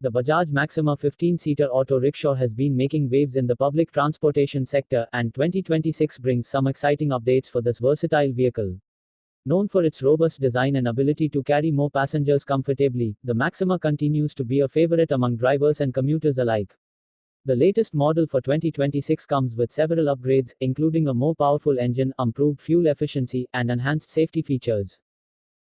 The Bajaj Maxima 15-seater auto rickshaw has been making waves in the public transportation sector, and 2026 brings some exciting updates for this versatile vehicle. Known for its robust design and ability to carry more passengers comfortably, the Maxima continues to be a favorite among drivers and commuters alike. The latest model for 2026 comes with several upgrades, including a more powerful engine, improved fuel efficiency, and enhanced safety features.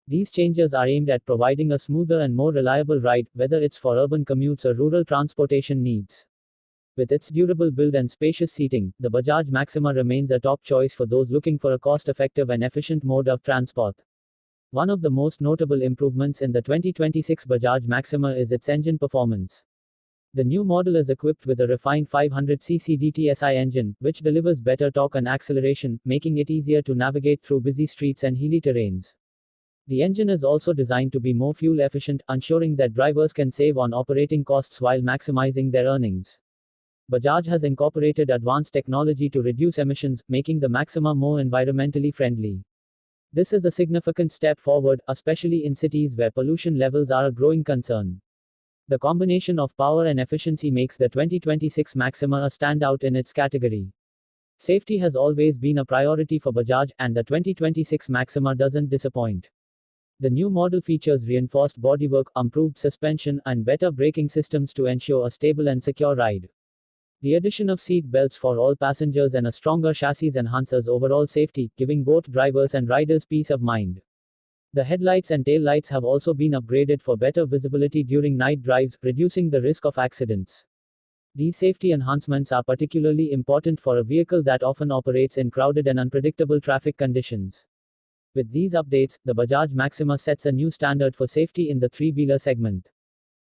These changes are aimed at providing a smoother and more reliable ride, whether it's for urban commutes or rural transportation needs. With its durable build and spacious seating, the Bajaj Maxima remains a top choice for those looking for a cost-effective and efficient mode of transport. One of the most notable improvements in the 2026 Bajaj Maxima is its engine performance. The new model is equipped with a refined 500cc DTSI engine, which delivers better torque and acceleration, making it easier to navigate through busy streets and hilly terrains. The engine is also designed to be more fuel efficient, ensuring that drivers can save on operating costs while maximizing their earnings. Bajaj has incorporated advanced technology to reduce emissions, making the Maxima more environmentally friendly. This is a significant step forward, especially in cities where pollution levels are a growing concern. The combination of power and efficiency makes the 2026 Maxima a standout in its category. Safety has always been a priority for Bajaj, and the 2026 Maxima doesn't disappoint. The new model features reinforced bodywork, improved suspension, and better braking systems to ensure a stable and secure ride. The addition of seat belts for all passengers and a stronger chassis enhances overall safety, giving both drivers and riders peace of mind. The headlights and taillights have also been upgraded for better visibility during night drives, reducing the risk of accidents. These safety enhancements are particularly important for a vehicle that often operates in crowded and unpredictable traffic conditions. With these updates, the Bajaj Maxima sets a new standard for safety in the three-wheeler segment.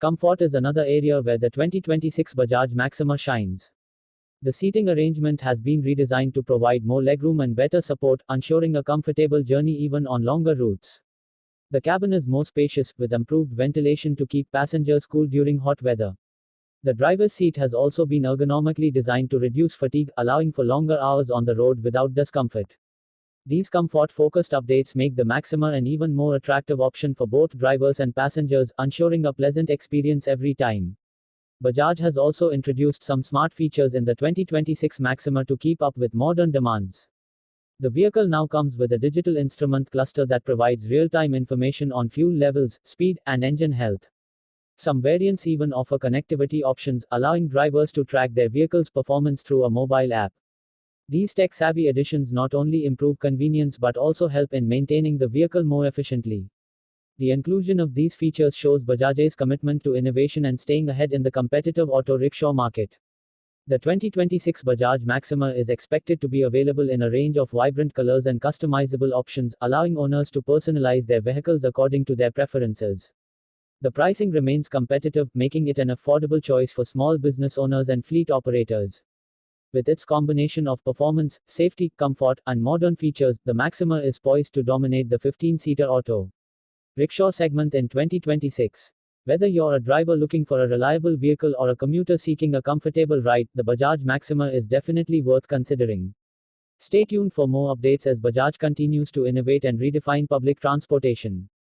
Comfort is another area where the 2026 Bajaj Maxima shines. The seating arrangement has been redesigned to provide more legroom and better support, ensuring a comfortable journey even on longer routes. The cabin is more spacious, with improved ventilation to keep passengers cool during hot weather. The driver's seat has also been ergonomically designed to reduce fatigue, allowing for longer hours on the road without discomfort. These comfort-focused updates make the Maxima an even more attractive option for both drivers and passengers, ensuring a pleasant experience every time. Bajaj has also introduced some smart features in the 2026 Maxima to keep up with modern demands. The vehicle now comes with a digital instrument cluster that provides real-time information on fuel levels, speed, and engine health. Some variants even offer connectivity options, allowing drivers to track their vehicle's performance through a mobile app. These tech-savvy additions not only improve convenience but also help in maintaining the vehicle more efficiently. The inclusion of these features shows Bajaj's commitment to innovation and staying ahead in the competitive auto rickshaw market. The 2026 Bajaj Maxima is expected to be available in a range of vibrant colors and customizable options, allowing owners to personalize their vehicles according to their preferences. The pricing remains competitive, making it an affordable choice for small business owners and fleet operators. With its combination of performance, safety, comfort, and modern features, the Maxima is poised to dominate the 15-seater auto rickshaw segment in 2026. Whether you're a driver looking for a reliable vehicle or a commuter seeking a comfortable ride, the Bajaj Maxima is definitely worth considering. Stay tuned for more updates as Bajaj continues to innovate and redefine public transportation.